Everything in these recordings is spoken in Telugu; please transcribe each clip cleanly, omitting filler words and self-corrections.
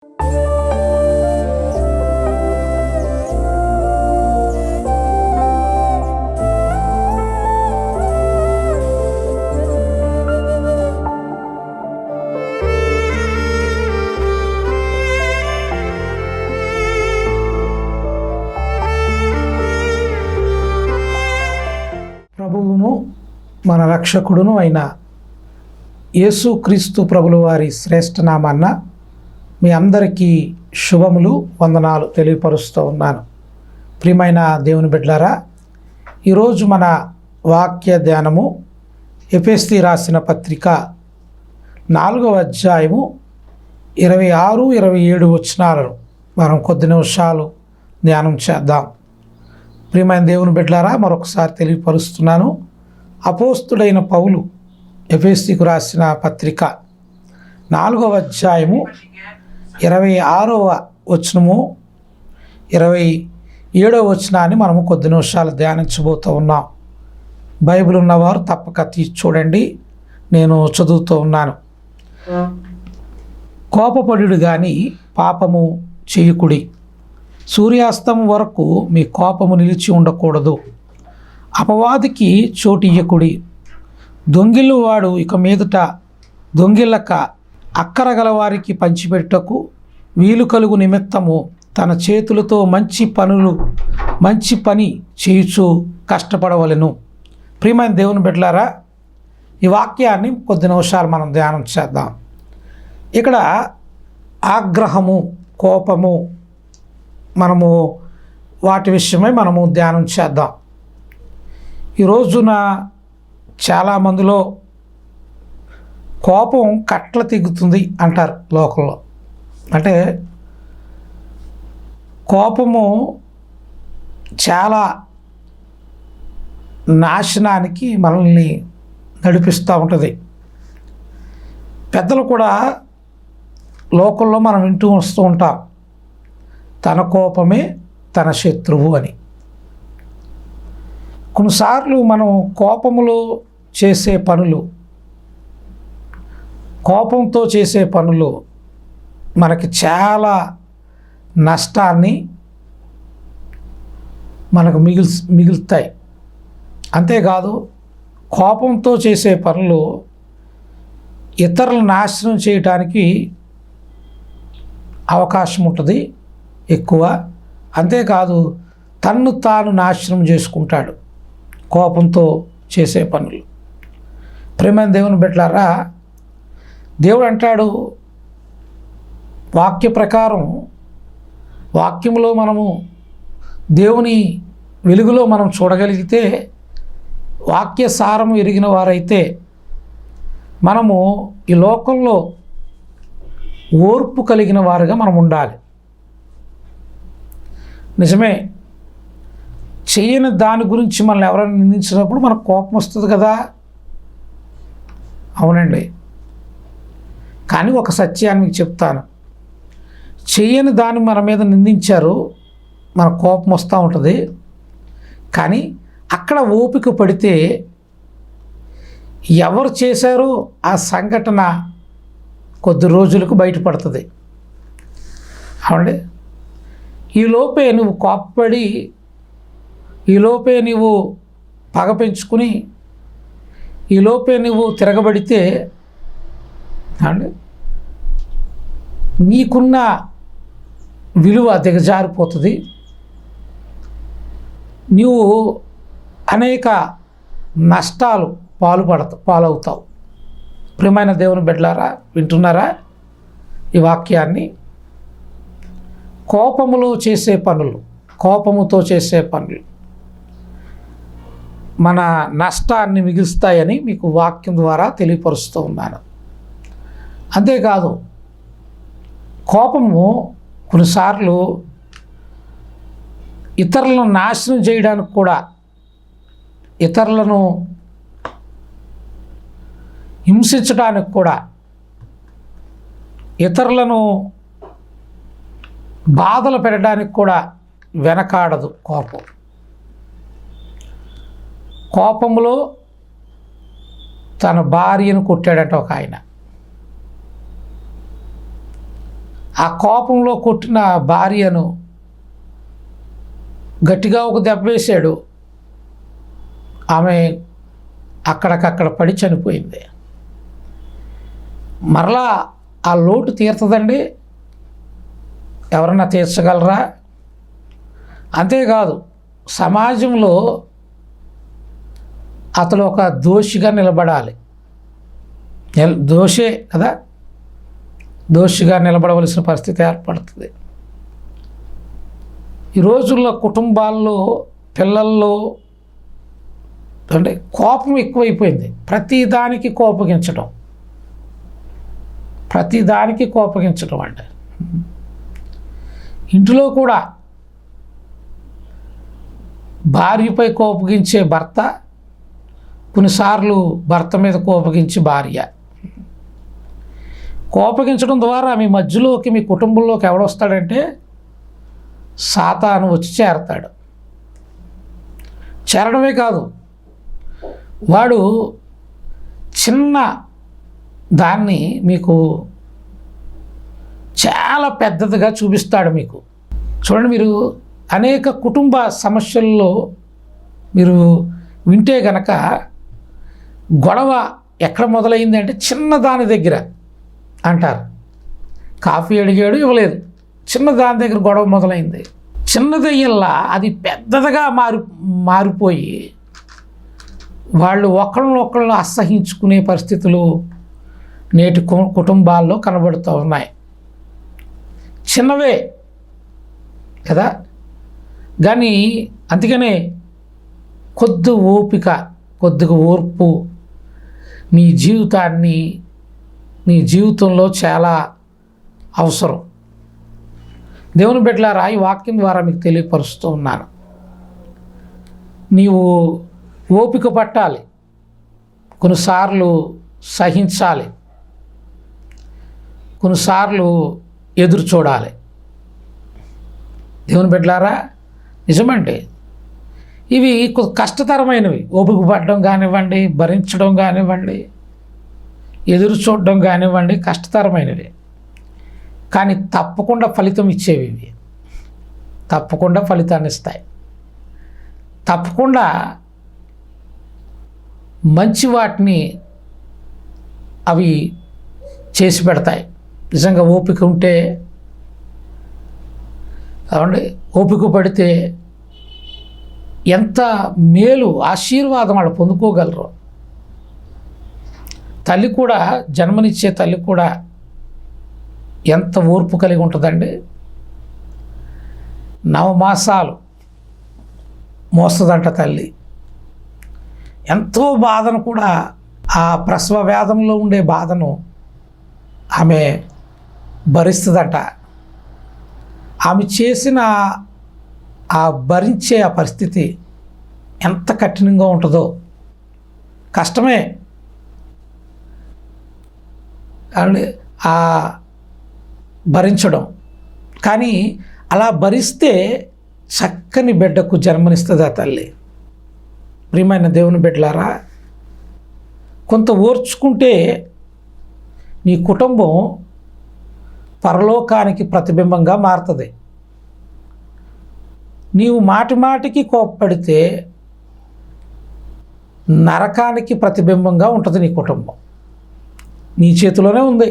ప్రభువును మన రక్షకుడును అయిన యేసుక్రీస్తు ప్రభుల వారి శ్రేష్టనామాన్న మీ అందరికీ శుభములు, వందనాలు తెలియపరుస్తూ ఉన్నాను. ప్రియమైన దేవుని బిడ్డలారా, ఈరోజు మన వాక్య ధ్యానము ఎఫెసీ రాసిన పత్రిక 4వ అధ్యాయము 26, 27 వచనాలను మనం కొద్ది నిమిషాలు ధ్యానం చేద్దాం. ప్రియమైన దేవుని బిడ్డలారా, మరొకసారి తెలియపరుస్తున్నాను. అపోస్తుడైన పౌలు ఎఫెసీకు రాసిన పత్రిక 4వ అధ్యాయము 26వ వచనము 27వ వచనాన్ని మనము కొద్ది నిమిషాలు ధ్యానించబోతూ ఉన్నాం. బైబిల్ ఉన్నవారు తప్పక తీసి చూడండి. నేను చదువుతూ ఉన్నాను. కోపపడుడు కానీ పాపము చేయకుడి, సూర్యాస్తమం వరకు మీ కోపము నిలిచి ఉండకూడదు, అపవాదికి చోటు ఇయ్యకుడి. దొంగిల్లు వాడు ఇక మీదట దొంగిల్లక అక్కరగల వారికి పంచిపెట్టుటకు వీలు కలుగు నిమిత్తము తన చేతులతో మంచి పని చేయుచు కష్టపడవలెను. ప్రియమైన దేవుని బిడ్డలారా, ఈ వాక్యాన్ని కొద్ది నిమిషాలు మనం ధ్యానం చేద్దాం. ఇక్కడ ఆగ్రహము, కోపము, మనము వాటి విషయమై మనము ధ్యానం చేద్దాం. ఈ రోజున చాలామందిలో కోపం కట్ల తెగుతుంది అంటారు లోకంలో. అంటే కోపము చాలా నాశనానికి మనల్ని నడిపిస్తూ ఉంటుంది. పెద్దలు కూడా లోకంలో మనం వింటూ వస్తూ ఉంటాం, తన కోపమే తన శత్రువు అని. కొన్నిసార్లు మనం కోపంతో చేసే పనులు మనకి చాలా నష్టాన్ని మనకు మిగులుతాయి. అంతేకాదు, కోపంతో చేసే పనులు ఇతరులను నాశనం చేయటానికి అవకాశం ఉంటుంది ఎక్కువ. అంతేకాదు, తన్ను తాను నాశనం చేసుకుంటాడు కోపంతో చేసే పనులు. ప్రియమైన దేవుని బిడ్డలారా, దేవుడు అంటాడు, వాక్య ప్రకారం, వాక్యంలో మనము దేవుని వెలుగులో మనం చూడగలిగితే, వాక్య సారము ఎరిగిన వారైతే మనము ఈ లోకంలో ఓర్పు కలిగిన వారుగా మనం ఉండాలి. నిజమే, చేయని దాని గురించి మనల్ని ఎవరైనా నిందించినప్పుడు మనకు కోపం వస్తుంది కదా. అవునండి. కానీ ఒక సత్యాన్ని మీకు చెప్తాను, చేయని దాన్ని మన మీద నిందించారు, మన కోపం వస్తూ ఉంటుంది. కానీ అక్కడ ఓపిక పడితే ఎవరు చేశారో ఆ సంఘటన కొద్ది రోజులకు బయటపడుతుంది. అవునండి. ఈలోపే నువ్వు కోపపడి, ఈలోపే నువ్వు పగ పెంచుకుని, ఈలోపే నువ్వు తిరగబడితే అండి నీకున్న విలువ దిగజారిపోతుంది. నువ్వు అనేక నష్టాలు పాలవుతావు. ప్రియమైన దేవుని బిడ్డలారా, వింటున్నారా ఈ వాక్యాన్ని? కోపముతో చేసే పనులు మన నష్టాన్ని మిగులుస్తాయని మీకు వాక్యం ద్వారా తెలియపరుస్తూ ఉన్నాను. అంతేకాదు, కోపము కొన్నిసార్లు ఇతరులను నాశనం చేయడానికి కూడా, ఇతరులను హింసించడానికి కూడా, ఇతరులను బాధలు పెట్టడానికి కూడా వెనకాడదు కోపం. కోపంలో తన భార్యను కొట్టాడంట ఒక ఆయన. ఆ కోపంలో కొట్టిన భార్యను గట్టిగా ఒక దెబ్బ వేశాడు. ఆమె అక్కడికక్కడ పడి చనిపోయింది. మరలా ఆ లోటు తీరుతుందండి? ఎవరన్నా తీర్చగలరా? అంతేకాదు, సమాజంలో అతను ఒక దోషిగా నిలబడాలి. దోషే కదా, దోషిగా నిలబడవలసిన పరిస్థితి ఏర్పడుతుంది. ఈ రోజుల్లో కుటుంబాల్లో పిల్లల్లో అంటే కోపం ఎక్కువైపోయింది. ప్రతిదానికి కోపగించడం అంటే ఇంట్లో కూడా భార్యపై కోపగించే భర్త, కొన్నిసార్లు భర్త మీద కోపగించి భార్య. కోపగించడం ద్వారా మీ మధ్యలోకి, మీ కుటుంబంలోకి ఎవడొస్తాడంటే సాతాను వచ్చి చేరతాడు. చేరడమే కాదు, వాడు చిన్న దాన్ని మీకు చాలా పెద్దదిగా చూపిస్తాడు మీకు. చూడండి, మీరు అనేక కుటుంబ సమస్యల్లో మీరు వింటే గనక గొడవ ఎక్కడ మొదలైంది అంటే చిన్న దాని దగ్గర అంటారు. కాఫీ అడిగాడు, ఇవ్వలేదు, చిన్న దాని దగ్గర గొడవ మొదలైంది. చిన్నదయ్యల్లా అది పెద్దదిగా మారిపోయి వాళ్ళు ఒకళ్ళనొకళ్ళు అసహించుకునే పరిస్థితులు నేటి కుటుంబాల్లో కనబడుతూ ఉన్నాయి. చిన్నవే కదా, కానీ అందుకనే కొద్దిగా ఓర్పు నీ జీవితంలో చాలా అవసరం. దేవుని బిడ్డలారా, ఈ వాక్యం ద్వారా మీకు తెలియపరుస్తూ ఉన్నాను. నీవు ఓపిక పట్టాలి, కొన్నిసార్లు సహించాలి, కొన్నిసార్లు ఎదురు చూడాలి. దేవుని బిడ్డలారా, నిజమండి, ఇవి కష్టతరమైనవి. ఓపిక పడడం కానివ్వండి, భరించడం కానివ్వండి, ఎదురు చూడడం కానివ్వండి, కష్టతరమైనవి. కానీ తప్పకుండా ఫలితం ఇచ్చేవి ఇవి. తప్పకుండా ఫలితాన్ని ఇస్తాయి. తప్పకుండా మంచి వాటిని అవి చేసి పెడతాయి. నిజంగా ఓపిక ఉంటే, అవండి, ఓపిక పడితే ఎంత మేలు, ఆశీర్వాదం వాళ్ళు పొందుకోగలరు. తల్లి కూడా, జన్మనిచ్చే తల్లి కూడా ఎంత ఓర్పు కలిగి ఉంటుందండి. 9 మాసాలు మోస్తుందంట తల్లి. ఎంతో బాధను కూడా, ఆ ప్రసవ వేదంలో ఉండే బాధను ఆమె భరిస్తుందంట. ఆమె చేసిన ఆ భరించే ఆ పరిస్థితి ఎంత కఠినంగా ఉంటుందో. కష్టమే అండి ఆ భరించడం. కానీ అలా భరిస్తే చక్కని బిడ్డకు జన్మనిస్తుంది ఆ తల్లి. ప్రియమైన దేవుని బిడ్డలారా, కొంత ఓర్చుకుంటే నీ కుటుంబం పరలోకానికి ప్రతిబింబంగా మారుతుంది. నీవు మాటికి కోప్పడితే నరకానికి ప్రతిబింబంగా ఉంటుంది నీ కుటుంబం. నీ చేతిలోనే ఉంది.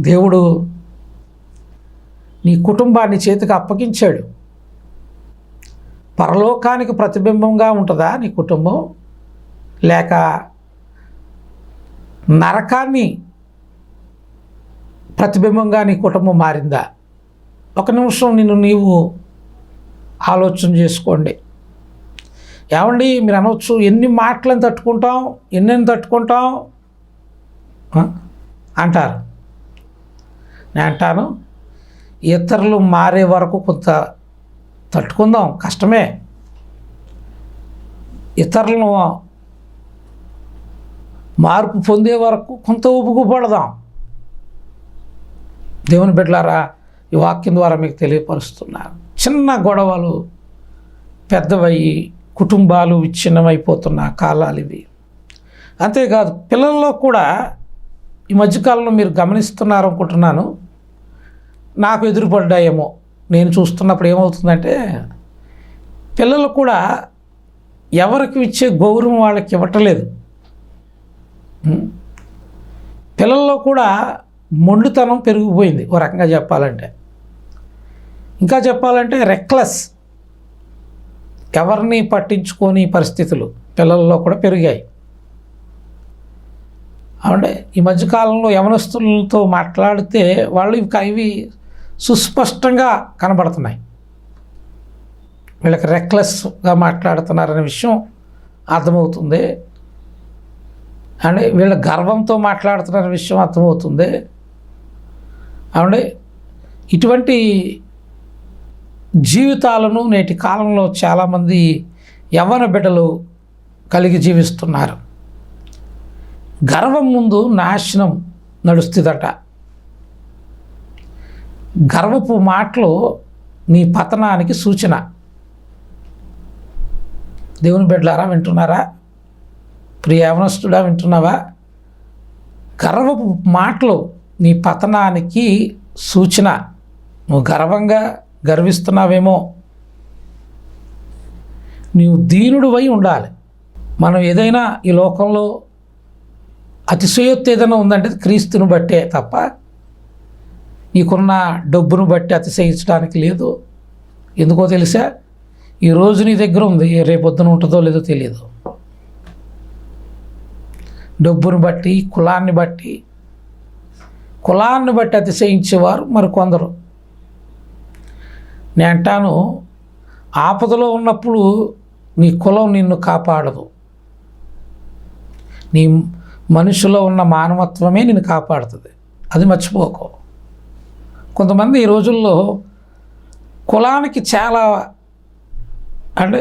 దేవుడు నీ కుటుంబాన్ని చేతికి అప్పగించాడు. పరలోకానికి ప్రతిబింబంగా ఉంటుందా నీ కుటుంబం, లేక నరకాన్ని ప్రతిబింబంగా నీ కుటుంబం మారిందా? ఒక నిమిషం నీవు ఆలోచన చేసుకోండి. ఏమండి, మీరు అనవచ్చు, ఎన్ని మాటలను తట్టుకుంటాం, ఎన్నెన్ని తట్టుకుంటాం అంటారు. నేను అంటాను, ఇతరులు మారే వరకు కొంత తట్టుకుందాం, కష్టమే. ఇతరులను మార్పు పొందే వరకు కొంత ఊపుకు పడదాం. దేవుని బిడ్డలారా, ఈ వాక్యం ద్వారా మీకు తెలియపరుస్తున్నాను. చిన్న గొడవలు పెద్దవయ్యి కుటుంబాలు విచ్ఛిన్నమైపోతున్న కాలాలు ఇవి. అంతేకాదు, పిల్లల్లో కూడా ఈ మధ్యకాలంలో మీరు గమనిస్తున్నారు అనుకుంటున్నాను, నాకు ఎదురుపడ్డాయేమో. నేను చూస్తున్నప్పుడు ఏమవుతుందంటే పిల్లలు కూడా ఎవరికి ఇచ్చే గౌరవం వాళ్ళకి ఇవ్వట్లేదు. పిల్లల్లో కూడా మొండితనం పెరిగిపోయింది ఓ రకంగా చెప్పాలంటే. ఇంకా చెప్పాలంటే రెక్లెస్, ఎవరిని పట్టించుకోని పరిస్థితులు పిల్లల్లో కూడా పెరిగాయి. అంటే ఈ మధ్యకాలంలో యవనస్తులతో మాట్లాడితే వాళ్ళు ఇవి సుస్పష్టంగా కనబడుతున్నాయి. వీళ్ళకి రెక్లెస్గా మాట్లాడుతున్నారనే విషయం అర్థమవుతుంది. అంటే వీళ్ళ గర్వంతో మాట్లాడుతున్నారనే విషయం అర్థమవుతుంది. అంటే ఇటువంటి జీవితాలను నేటి కాలంలో చాలామంది యవ్వన బిడ్డలు కలిగి జీవిస్తున్నారు. గర్వం ముందు నాశనం నడుస్తుందట. గర్వపు మాటలు నీ పతనానికి సూచన. దేవుని బిడ్డలారా వింటున్నారా? ప్రియ యవనస్తుడా వింటున్నావా? గర్వపు మాటలు నీ పతనానికి సూచన. నువ్వు గర్విస్తున్నావేమో. నీవు దీనుడివై ఉండాలి. మనం ఏదైనా ఈ లోకంలో అతిశయోక్తి ఏదైనా ఉందంటే క్రీస్తుని బట్టే తప్ప నీకున్న డబ్బును బట్టి అతిశయించడానికి లేదు. ఎందుకో తెలుసా? ఈరోజు నీ దగ్గర ఉంది, రేపొద్దున ఉంటుందో లేదో తెలియదు. డబ్బును బట్టి, కులాన్ని బట్టి అతిశయించేవారు మరికొందరు. నేను అంటాను, ఆపదలో ఉన్నప్పుడు నీ కులం నిన్ను కాపాడదు. నీ మనిషిలో ఉన్న మానవత్వమే నిన్ను కాపాడుతుంది. అది మర్చిపోకు. కొంతమంది ఈ రోజుల్లో కులానికి చాలా అంటే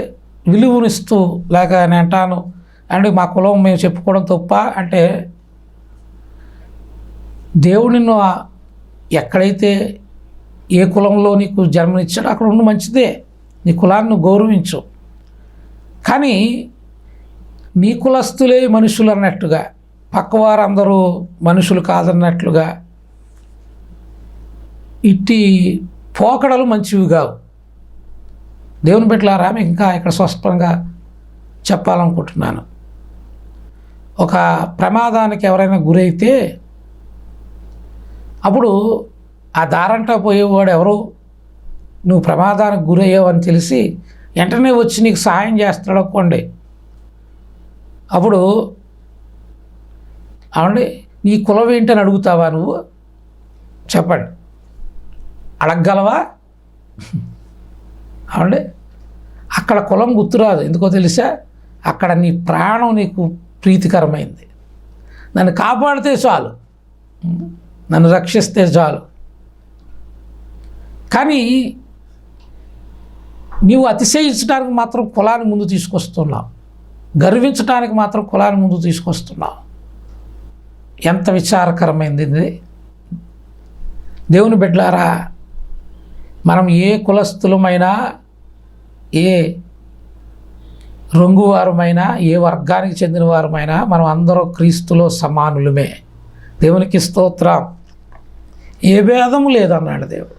విలువనిస్తూ, లేక నేను అంటాను అంటే మా కులం మేము చెప్పుకోవడం తప్ప అంటే, దేవుడు నిన్ను ఎక్కడైతే ఏ కులంలో నీకు జన్మనిచ్చాడో అక్కడ ఉండి మంచిదే. నీ కులాన్ని గౌరవించు. కానీ నీ కులస్తులే మనుషులు అన్నట్టుగా, పక్కవారందరూ మనుషులు కాదన్నట్లుగా ఇట్టి పోకడలు మంచివి కావు. దేవుని బిడ్డలారా, ఇంకా ఇక్కడ స్పష్టంగా చెప్పాలనుకుంటున్నాను. ఒక ప్రమాదానికి ఎవరైనా గురైతే అప్పుడు ఆ దారంటా పోయేవాడు ఎవరు, నువ్వు ప్రమాదానికి గురయ్యావని తెలిసి వెంటనే వచ్చి నీకు సహాయం చేస్తాడు అనుకోండి. అప్పుడు అవండి నీ కులం ఏంటని అడుగుతావా నువ్వు? చెప్పండి, అడగగలవా? అవండి అక్కడ కులం గుర్తురాదు. ఎందుకో తెలుసా? అక్కడ నీ ప్రాణం నీకు ప్రీతికరమైంది. నన్ను కాపాడితే చాలు, నన్ను రక్షిస్తే చాలు. కానీ నీవు అతిశయించడానికి మాత్రం కులాన్ని ముందు తీసుకొస్తున్నావు, గర్వించడానికి మాత్రం కులాన్ని ముందు తీసుకొస్తున్నావు. ఎంత విచారకరమైంది ఇది. దేవుని బిడ్డలారా, మనం ఏ కులస్థులమైనా, ఏ రంగువారమైనా, ఏ వర్గానికి చెందిన వారమైనా మనం అందరూ క్రీస్తులో సమానులమే. దేవునికి స్తోత్రం. ఏ భేదము లేదన్నాడు దేవుడు.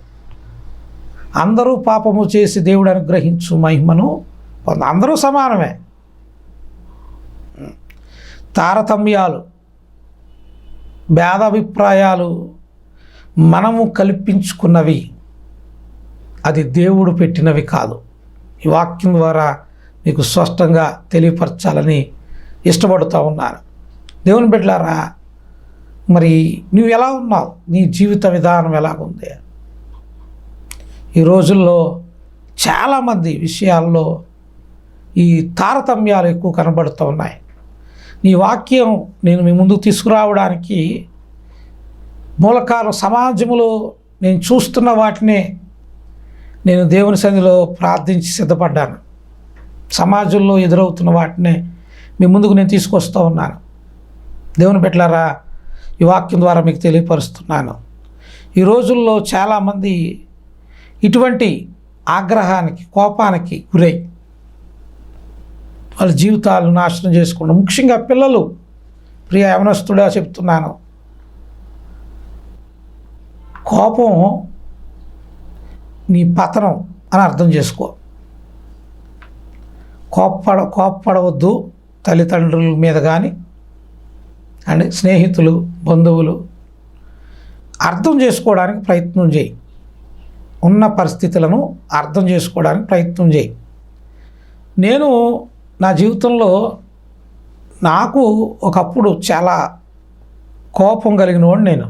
అందరూ పాపము చేసి దేవుడు అనుగ్రహించు మహిమను అందరూ సమానమే. తారతమ్యాలు, భేదాభిప్రాయాలు మనము కల్పించుకున్నవి, అది దేవుడు పెట్టినవి కాదు. ఈ వాక్యం ద్వారా మీకు స్పష్టంగా తెలియపరచాలని ఇష్టపడుతూ ఉన్నాను. దేవుని బిడ్డలారా, మరి నువ్వు ఎలా ఉన్నావు? నీ జీవిత విధానం ఎలాగుంది? ఈ రోజుల్లో చాలామంది విషయాల్లో ఈ తారతమ్యాలు ఎక్కువ కనబడుతూ ఉన్నాయి. నీ వాక్యం నేను మీ ముందుకు తీసుకురావడానికి మూలకాలం సమాజంలో నేను చూస్తున్న వాటినే నేను దేవుని సన్నిధిలో ప్రార్థించి సిద్ధపడ్డాను. సమాజంలో ఎదురవుతున్న వాటినే మీ ముందుకు నేను తీసుకొస్తూ ఉన్నాను. దేవుని బిడ్డలారా, ఈ వాక్యం ద్వారా మీకు తెలియపరుస్తున్నాను. ఈ రోజుల్లో చాలామంది ఇటువంటి ఆగ్రహానికి, కోపానికి గురై వాళ్ళ జీవితాలను నాశనం చేసుకుంటారు. ముఖ్యంగా పిల్లలు. ప్రియ యవనస్తుడా చెప్తున్నాను, కోపం నీ పతనం అని అర్థం చేసుకో. కోప్పడవద్దు తల్లిదండ్రుల మీద కానీ అండ్ స్నేహితులు, బంధువులు. అర్థం చేసుకోవడానికి ప్రయత్నం చేయి. ఉన్న పరిస్థితులను అర్థం చేసుకోవడానికి ప్రయత్నం చేయి. నేను నా జీవితంలో నాకు ఒకప్పుడు చాలా కోపం కలిగిన వాడు నేను.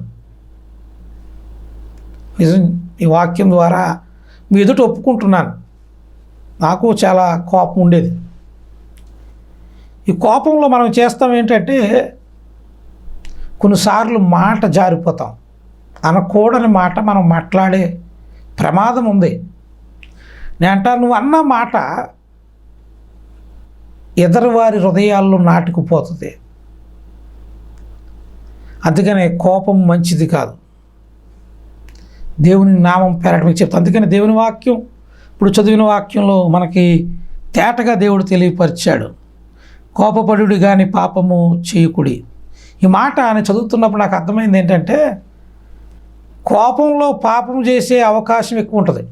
నిజం, ఈ వాక్యం ద్వారా మీ ఎదుట ఒప్పుకుంటున్నాను. నాకు చాలా కోపం ఉండేది. ఈ కోపంలో మనం చేస్తాం ఏంటంటే కొన్నిసార్లు మాట జారిపోతాం. అనకూడని మాట మనం మాట్లాడే ప్రమాదం ఉంది. నేను అంటాను, నువ్వు అన్న మాట ఎదరివారి హృదయాల్లో నాటుకుపోతుంది. అందుకనే కోపం మంచిది కాదు. దేవుని నామం పేరట మీకు చెప్తాను. అందుకని దేవుని వాక్యం ఇప్పుడు చదివిన వాక్యంలో మనకి తేటగా దేవుడు తెలియపరిచాడు. కోపపడుడి కానీ పాపము చేయకుడి. ఈ మాట ఆయన చదువుతున్నప్పుడు నాకు అర్థమైంది ఏంటంటే కోపంలో పాపం చేసే అవకాశం ఎక్కువ ఉంటుంది.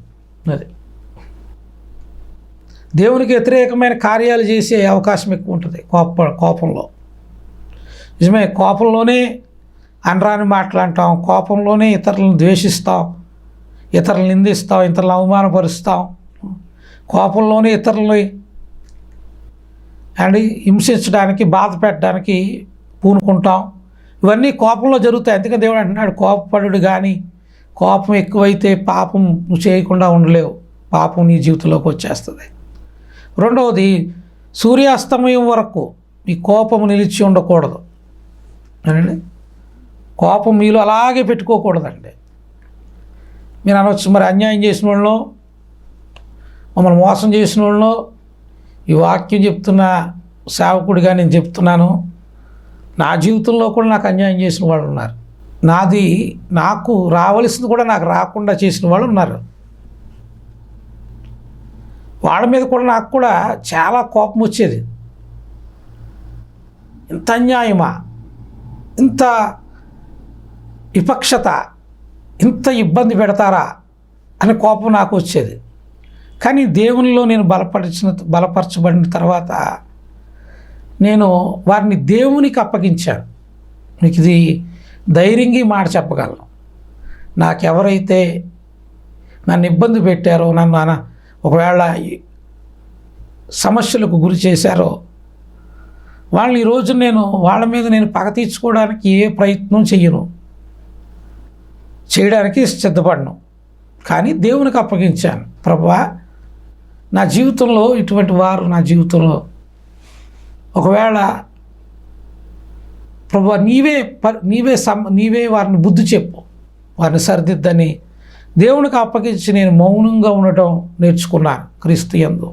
అది దేవునికి వ్యతిరేకమైన కార్యాలు చేసే అవకాశం ఎక్కువ ఉంటుంది కోపంలో. నిజమే, కోపంలోనే అనరాని మాట్లాడటం, కోపంలోనే ఇతరులను ద్వేషిస్తాం, ఇతరులను నిందిస్తాం, ఇతరులను అవమానపరుస్తాం, కోపంలోనే ఇతరులని అండ్ హింసించడానికి, బాధ పెట్టడానికి పూనుకుంటాం. ఇవన్నీ కోపంలో జరుగుతాయి. అందుకే దేవుడు అంటున్నాడు, కోపపడు కానీ కోపం ఎక్కువైతే పాపం నువ్వు చేయకుండా ఉండలేవు, పాపం నీ జీవితంలోకి వచ్చేస్తుంది. రెండవది, సూర్యాస్తమయం వరకు మీ కోపం నిలిచి ఉండకూడదు అండి. కోపం మీలో అలాగే పెట్టుకోకూడదండి. మీరు అనవచ్చు, మరి అన్యాయం చేసిన వాళ్ళను, మమ్మల్ని మోసం చేసిన వాళ్ళను ఈ వాక్యం చెప్తున్న సేవకుడిగా నేను చెప్తున్నాను. నా జీవితంలో కూడా నాకు అన్యాయం చేసిన వాళ్ళు ఉన్నారు. నాకు రావలసింది కూడా నాకు రాకుండా చేసిన వాళ్ళు ఉన్నారు. వాళ్ళ మీద కూడా నాకు కూడా చాలా కోపం వచ్చేది. ఇంత అన్యాయమా, ఇంత విపక్షత, ఇంత ఇబ్బంది పెడతారా అనే కోపం నాకు వచ్చేది. కానీ దేవునిలో నేను బలపరచబడిన తర్వాత నేను వారిని దేవునికి అప్పగించాను. మీకు ఇది ధైర్యంగా మాట చెప్పగలను. నాకెవరైతే నన్ను ఇబ్బంది పెట్టారో, నన్ను ఒకవేళ సమస్యలకు గురి చేశారో వాళ్ళని ఈరోజు వాళ్ళ మీద నేను పగ తీర్చుకోవడానికి ఏ ప్రయత్నం చేయడానికి సిద్ధపడను. కానీ దేవునికి అప్పగించాను. ప్రభువా, నా జీవితంలో ఇటువంటి వారు నా జీవితంలో ఒకవేళ ప్రభువా నీవే వారిని బుద్ధి చెప్పు, వారిని సరిదిద్దని దేవునికి అప్పగించి నేను మౌనంగా ఉండటం నేర్చుకున్నాను క్రీస్తు యందు.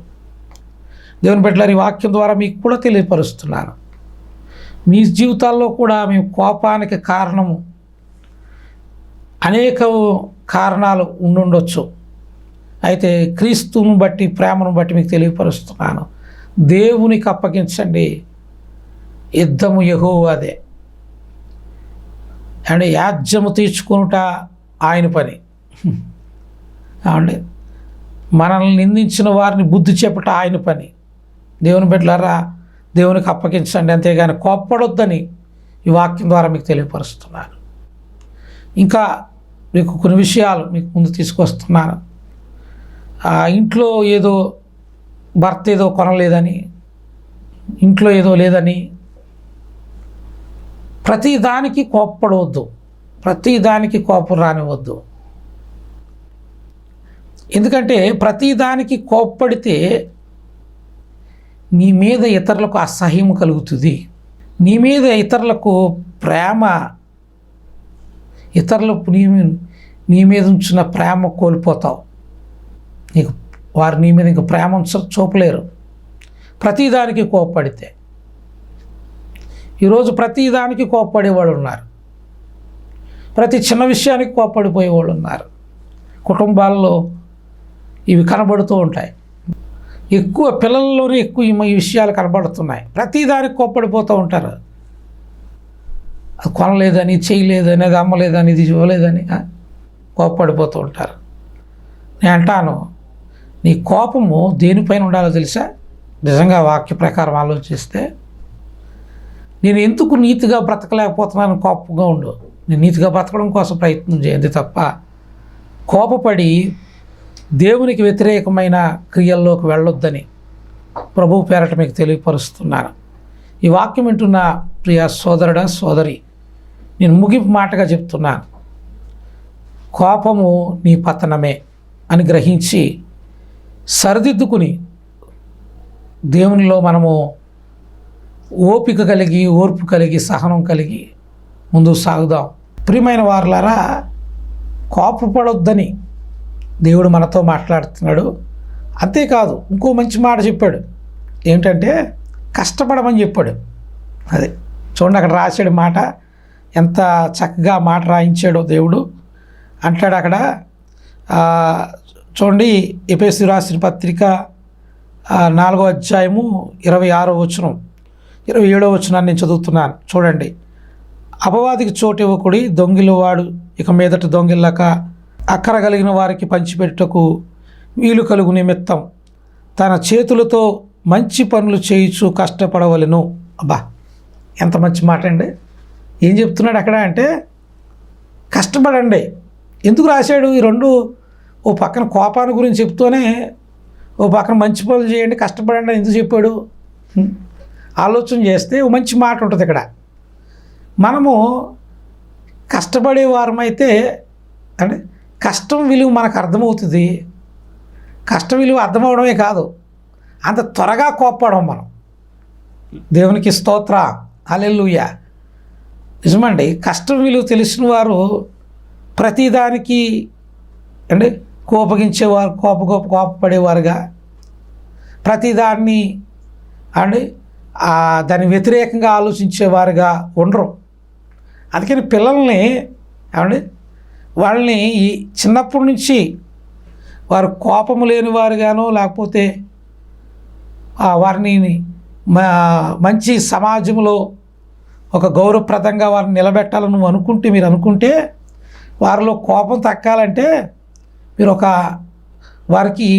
దేవుని బిడ్డలారా, ఈ వాక్యం ద్వారా మీకు కూడా తెలియపరుస్తున్నాను. మీ జీవితాల్లో కూడా మీ కోపానికి కారణము అనేక కారణాలు ఉండుండొచ్చు. అయితే క్రీస్తుని బట్టి, ప్రేమను బట్టి మీకు తెలియపరుస్తున్నాను, దేవునికి అప్పగించండి. యుద్ధము యెహోవాదే అండ్ యాజ్యము తీర్చుకునుట ఆయన పని. అండి, మనల్ని నిందించిన వారిని బుద్ధి చెప్పట ఆయన పని. దేవుని బిడ్డలారా, దేవునికి అప్పగించండి, అంతేగాని కోప్పడొద్దని ఈ వాక్యం ద్వారా మీకు తెలియపరుస్తున్నాను. ఇంకా మీకు కొన్ని విషయాలు మీకు ముందు తీసుకొస్తున్నాను. ఇంట్లో ఏదో భర్త ఏదో కొనలేదని, ఇంట్లో ఏదో లేదని ప్రతిదానికి కోప్పడవద్దు, ప్రతిదానికి కోపం రానివద్దు. ఎందుకంటే ప్రతిదానికి కోప్పడితే నీ మీద ఇతరులకు అసహ్యం కలుగుతుంది. నీ మీద ఇతరులకు ప్రేమ, ఇతరులకు నీ మీద ఉంచిన ప్రేమ కోల్పోతావు. వారు నీ మీద ఇంకా ప్రేమ చూపలేరు ప్రతిదానికి కోప్పడితే. ఈరోజు ప్రతిదానికి కోప్పడేవాళ్ళు ఉన్నారు, ప్రతి చిన్న విషయానికి కోప్పడిపోయేవాళ్ళు ఉన్నారు. కుటుంబాల్లో ఇవి కనబడుతూ ఉంటాయి. ఎక్కువ పిల్లల్లోనే ఎక్కువ ఈ విషయాలు కనబడుతున్నాయి. ప్రతిదానికి కోప్పడిపోతూ ఉంటారు. అది కొనలేదని, చేయలేదని, అది అమ్మలేదని, ఇది ఇవ్వలేదని కోప్పడిపోతూ ఉంటారు. నేను అంటాను, నీ కోపము దేనిపైన ఉండాలో తెలుసా? నిజంగా వాక్య ప్రకారం ఆలోచిస్తే, నేను ఎందుకు నీతిగా బ్రతకలేకపోతున్నాను కోపంగా ఉండు. నేను నీతిగా బ్రతకడం కోసం ప్రయత్నం చేయండి తప్ప కోపపడి దేవునికి వ్యతిరేకమైన క్రియల్లోకి వెళ్ళొద్దని ప్రభువు పేరట మీకు తెలియపరుస్తున్నాను. ఈ వాక్యం వింటున్న ప్రియ సోదరుడా, సోదరి, నేను ముగింపు మాటగా చెప్తున్నాను, కోపము నీ పతనమే అని గ్రహించి సరిదిద్దుకుని దేవునిలో మనము ఓపిక కలిగి, ఓర్పు కలిగి, సహనం కలిగి ముందుకు సాగుదాం. ప్రియమైన వారులారా, కోపపడొద్దని దేవుడు మనతో మాట్లాడుతున్నాడు. అంతేకాదు ఇంకో మంచి మాట చెప్పాడు. ఏమిటంటే కష్టపడమని చెప్పాడు. అదే చూడండి, అక్కడ రాశాడు మాట, ఎంత చక్కగా మాట రాయించాడో దేవుడు. అంటాడు అక్కడ, చూడండి, ఎఫెసీయులకు రాసిన పత్రిక 4వ అధ్యాయము 26వ వచనం, 27వ వచనాన్ని నేను చదువుతున్నాను. చూడండి, అపవాదికి చోటు ఇవ్వకుడి, దొంగిలవాడు ఇక మీదట దొంగిల్లక అక్కర కలిగిన వారికి పంచిపెట్టుటకు వీలు కలుగు నిమిత్తం తన చేతులతో మంచి పనులు చేయించు కష్టపడవలెను. అబ్బా, ఎంత మంచి మాట అండి. ఏం చెప్తున్నాడు అక్కడ అంటే కష్టపడండి. ఎందుకు రాశాడు ఈ రెండు? ఓ పక్కన కోపాన్ని గురించి చెప్తూనే ఓ పక్కన మంచి పనులు చేయండి, కష్టపడండి ఎందుకు చెప్పాడు? ఆలోచన చేస్తే ఓ మంచి మాట ఉంటుంది ఇక్కడ. మనము కష్టపడే వారమైతే అంటే కష్టం విలువ మనకు అర్థమవుతుంది. కష్టం విలువ అర్థమవడమే కాదు, అంత త్వరగా కోప్పడం మనం. దేవునికి స్తోత్ర, హల్లెలూయా. నిజమండి, కష్టం విలువ తెలిసిన వారు ప్రతిదానికి అంటే కోపగించేవారు, కోపపడేవారుగా, ప్రతిదాన్ని అండి దాని వ్యతిరేకంగా ఆలోచించేవారుగా ఉండరు. అందుకని పిల్లల్ని ఏమండి వాళ్ళని ఈ చిన్నప్పటి నుంచి వారు కోపము లేని వారుగానో లేకపోతే వారిని మంచి సమాజంలో ఒక గౌరవప్రదంగా వారిని నిలబెట్టాలని నువ్వు అనుకుంటే, మీరు అనుకుంటే వారిలో కోపం తగ్గాలంటే మీరు వారికి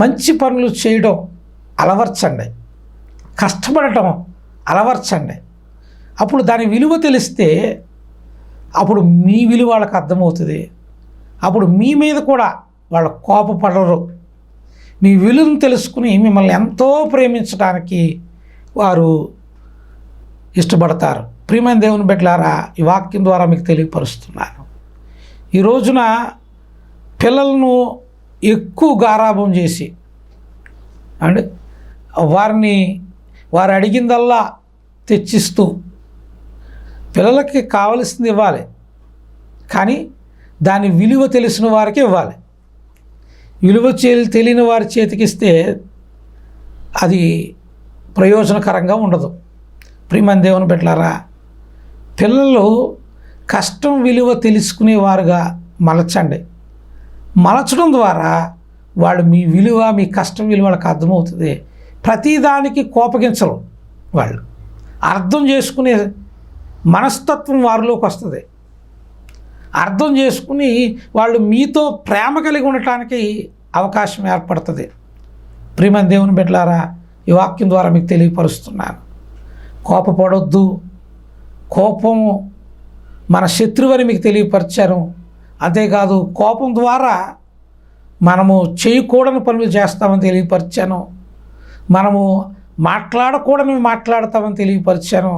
మంచి పనులు చేయడం అలవర్చండి, కష్టపడటం అలవర్చండి. అప్పుడు దాని విలువ తెలిస్తే అప్పుడు మీ విలువ వాళ్ళకి అర్థమవుతుంది. అప్పుడు మీ మీద కూడా వాళ్ళు కోపపడరు. మీ విలువను తెలుసుకుని మిమ్మల్ని ఎంతో ప్రేమించడానికి వారు ఇష్టపడతారు. ప్రియమైన దేవుని బిడ్డలారా, ఈ వాక్యం ద్వారా మీకు తెలియపరుస్తున్నాను. ఈ రోజున పిల్లలను ఎక్కువ గారాబం చేసి అండ్ వారు అడిగిందల్లా తెచ్చిస్తూ పిల్లలకి కావలసింది ఇవ్వాలి, కానీ దాని విలువ తెలిసిన వారికి ఇవ్వాలి. విలువ తెలియని వారి చేతికిస్తే అది ప్రయోజనకరంగా ఉండదు. ప్రియమైన దేవుని బిడ్డలారా, పిల్లలు కష్టం విలువ తెలుసుకునేవారుగా మలచండి. మలచడం ద్వారా వాళ్ళు మీ విలువ, మీ కష్టం విలువ వాళ్ళకి అర్థమవుతుంది. ప్రతిదానికి కోపగించరు. వాళ్ళు అర్థం చేసుకునే మనస్తత్వం వారిలోకి వస్తుంది. అర్థం చేసుకుని వాళ్ళు మీతో ప్రేమ కలిగి ఉండటానికి అవకాశం ఏర్పడుతుంది. ప్రియమైన దేవుని బిడ్డలారా, ఈ వాక్యం ద్వారా మీకు తెలియపరుస్తున్నాను, కోపపడొద్దు. కోపము మన శత్రువని మీకు తెలియపరిచాను. అంతేకాదు కోపం ద్వారా మనము చేయకూడని పనులు చేస్తామని తెలియపరిచాను. మనము మాట్లాడకూడని మాట్లాడతామని తెలియపరిచాను.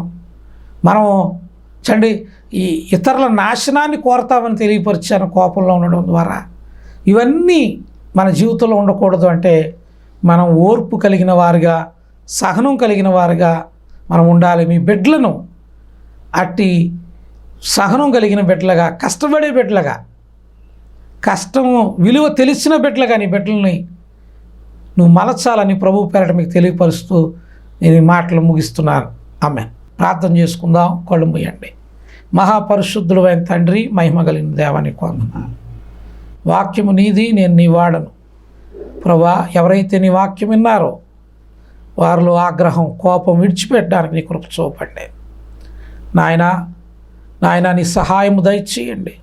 మనము ఈ ఇతరుల నాశనాన్ని కోరతామని తెలియపరిచాను కోపంలో ఉండడం ద్వారా. ఇవన్నీ మన జీవితంలో ఉండకూడదు. అంటే మనం ఓర్పు కలిగిన వారుగా, సహనం కలిగిన వారుగా మనం ఉండాలి. మీ బిడ్డలను అట్టి సహనం కలిగిన బిడ్డలుగా, కష్టపడే బిడ్డలుగా, కష్టము విలువ తెలిసిన బిడ్డలుగా నీ బిడ్డలని నువ్వు మలచాలని ప్రభు పేరట మీకు తెలియపరుస్తూ నేను ఈ మాటలు ముగిస్తున్నాను. ఆమేన్. ప్రార్థన చేసుకుందాం. కళ్ళు మూయండి. మహాపరిశుద్ధుడు అయిన తండ్రి, మహిమ కలిగిన దేవానికి వందనాలు. వాక్యము నీది, నేను నీ వాడను. ప్రభా, ఎవరైతే నీ వాక్యం విన్నారో వారిలో ఆగ్రహం, కోపం విడిచిపెట్టడానికి నీ కృప చూపండి. నాయనా నీ సహాయము దయచేయండి.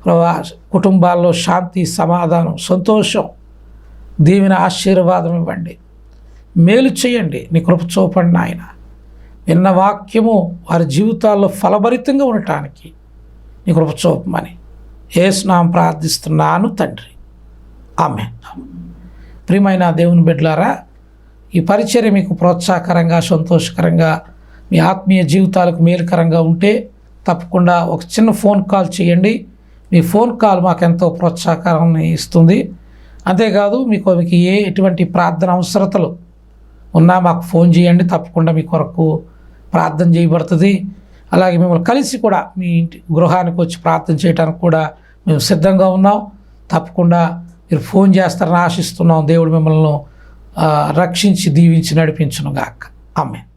ప్రభా కుటుంబాల్లో శాంతి, సమాధానం, సంతోషం, దీవెన, ఆశీర్వాదం ఇవ్వండి. మేలు చేయండి. నీ కృప చూపండి నాయన. విన్న వాక్యము వారి జీవితాల్లో ఫలభరితంగా ఉండటానికి నీ కృప చూపమని యేసు నామమున ప్రార్థిస్తున్నాను తండ్రి. ఆమేన్. ప్రియమైన దేవుని బిడ్డలారా, ఈ పరిచర్య మీకు ప్రోత్సాహకరంగా, సంతోషకరంగా, మీ ఆత్మీయ జీవితాలకు మేలుకరంగా ఉంటే తప్పకుండా ఒక చిన్న ఫోన్ కాల్ చేయండి. మీ ఫోన్ కాల్ మాకెంతో ప్రోత్సాహకరాన్ని ఇస్తుంది. అంతేకాదు మీకు ఎటువంటి ప్రార్థన అవసరతలు ఉన్నా మాకు ఫోన్ చేయండి. తప్పకుండా మీ కొరకు ప్రార్థన చేయబడుతుంది. అలాగే మిమ్మల్ని కలిసి కూడా మీ ఇంటి గృహానికి వచ్చి ప్రార్థన చేయడానికి కూడా మేము సిద్ధంగా ఉన్నాం. తప్పకుండా మీరు ఫోన్ చేస్తారని ఆశిస్తున్నాం. దేవుడు మిమ్మల్ని రక్షించి దీవించి నడిపించును గాక. ఆమేన్.